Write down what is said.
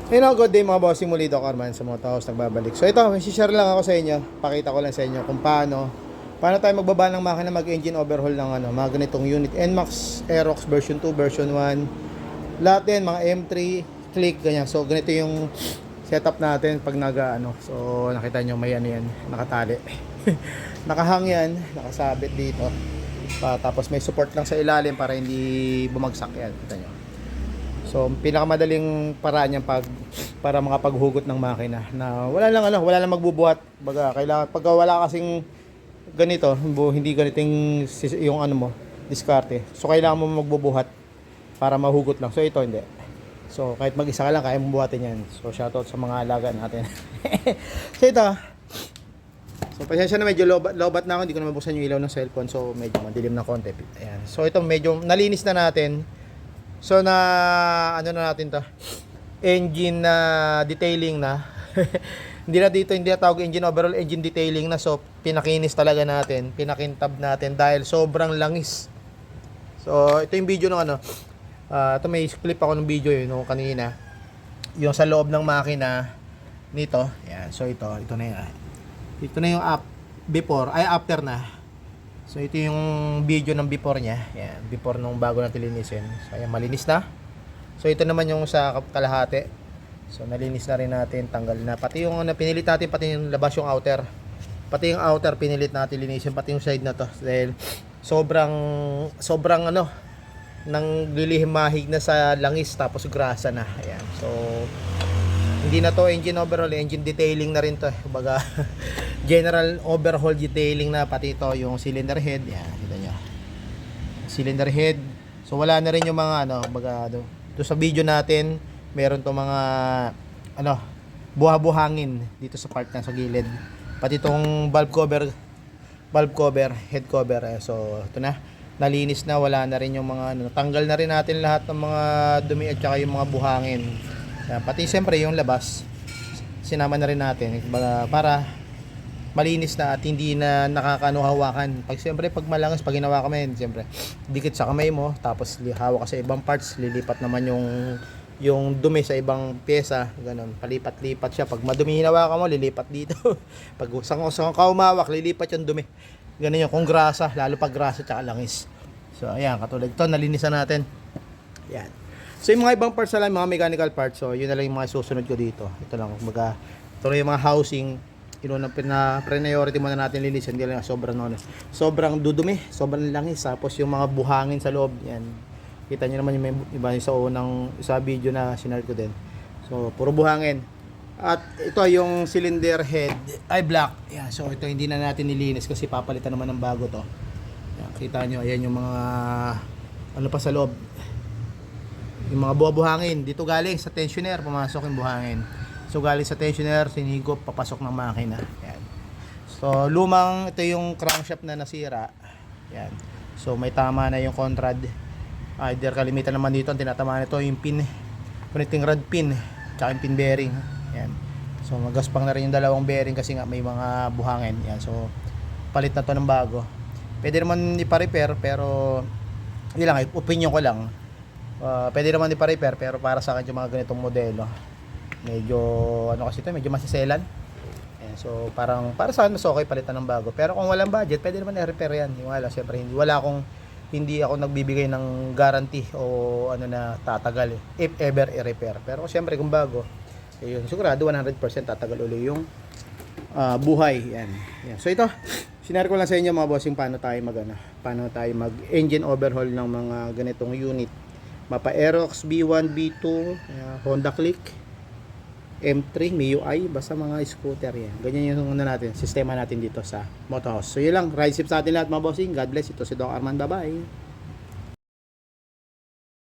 Good day mga bossing, muli Doc Arman sa Moto House nagbabalik. So ito, may share lang ako sa inyo. Pakita ko lang sa inyo kung paano tayo magbaba ng makina, mag-engine overhaul ng mga ganitong unit. NMAX Aerox version 2, version 1. Lahat din, mga M3, click, ganyan. So ganito yung setup natin pag So nakita nyo may yan, nakatali. Nakahang yan, nakasabit dito. Tapos may support lang sa ilalim para hindi bumagsak yan. Kita nyo. So, pinakamadaling paraan niyan para makapaghugot ng makina na wala lang magbubuhat. Baga, kailangan pagka wala kasing ganito, hindi ganiting yung diskarte. So, kailangan mo magbubuhat para mahugot lang. So, ito hindi. So, kahit mag-isa ka lang, kaya mong buhatin yan. So, shoutout sa mga alaga natin. So, ito. So, pasensya na medyo lobat na ako. Hindi ko na mabuksan yung ilaw ng cellphone. So, medyo madilim na konti. Ayan. So, ito medyo nalinis na natin. So na na natin to, engine na detailing na. Hindi na tawag engine overall, engine detailing na. So pinakinis talaga natin, pinakintab natin dahil sobrang langis. So ito yung video ng ito may clip ako ng video yun kanina, yung sa loob ng makina nito. Yan. So ito na yan. Ito na yung after na. So ito yung video ng before niya. Yan, before nung bago natin linisin. So ayan, malinis na. So ito naman yung sa kalahati. So nalinis na rin natin, tanggal na. Pati yung pinilit natin, pati yung labas yung outer. Pati yung outer pinilit natin linisin, pati yung side na to. Dahil sobrang nang lilihimahig na sa langis tapos grasa na. Ayan. So hindi na to engine overhaul, engine detailing na rin to. Kumbaga general overhaul detailing na, pati ito yung cylinder head. Yan, kita nyo. Cylinder head. So wala na rin yung mga do sa video natin, meron to mga buha-buhangin dito sa part na sa gilid. Pati itong valve cover, head cover. So ito na, nalinis na, wala na rin yung mga tanggal na rin natin lahat ng mga dumi at saka yung mga buhangin. Yan, pati siyempre yung labas sinama na rin natin para malinis na at hindi na nakakahawakan. Pag malangis, pag ginawa ka man, siyempre dikit sa kamay mo, tapos hawak ka sa ibang parts, lilipat naman yung dumi sa ibang pyesa, ganun, palipat-lipat siya. Pag madumi hinawakan mo, lilipat dito. Pag sang ka umawak, lilipat yung dumi. Ganun yung kung grasa, lalo pag grasa tsaka langis. So ayan, katulad ito, nalinisan natin. Yan. So yung mga ibang parts na lang, mga mechanical parts, so yun na lang yung mga susunod ko dito. Ito lang, ito lang yung mga housing, yun na priority muna natin linisin. Hindi lang sobrang dudumi, sobrang langis. Tapos yung mga buhangin sa loob, yan. Kita nyo naman yung iba sa video na sinare ko din. So puro buhangin. At ito yung cylinder head ay black. Yan. So ito hindi na natin nilinis kasi papalitan naman ng bago to. Yan, kita nyo, ayan yung mga pa sa loob. Yung mga buhangin dito galing sa tensioner, pumasok yung buhangin. So galing sa tensioner, sinigop, papasok ng makina. Yan. So ito yung crankshaft na nasira. Yan. So may tama na yung conrad. Either kalimitan naman dito ang tinatamaan nito yung pin, connecting rod pin, tsaka yung pin bearing. Yan. So magaspang na rin yung dalawang bearing kasi nga may mga buhangin. Yan. So palit na to ng bago. Pwede naman ipa-repair pero hindi lang, opinion ko lang. Pwede naman ipa-repair pero para sa akin yung mga ganitong modelo medyo kasi ito, medyo masiselan. Ayan, so parang para sa akin mas okay palitan ng bago. Pero kung walang budget, pwede naman i-repair yan. Yung siyempre hindi ako nagbibigay ng guarantee o na tatagal if ever i-repair. Pero siyempre kung bago, yun, sigurado 100% tatagal uli yung buhay. Yan. Yan. So ito, sinare ko lang sa inyo mga bossing paano tayo mag-engine overhaul ng mga ganitong unit. Mapa Aerox B1, B2, Honda Click, M3, MIUI, basta mga scooter yan. Ganyan yung sistema natin dito sa Moto House. So yun lang, ride safe sa atin lahat mga bossing. God bless. Ito si Doc Arman. Bye bye.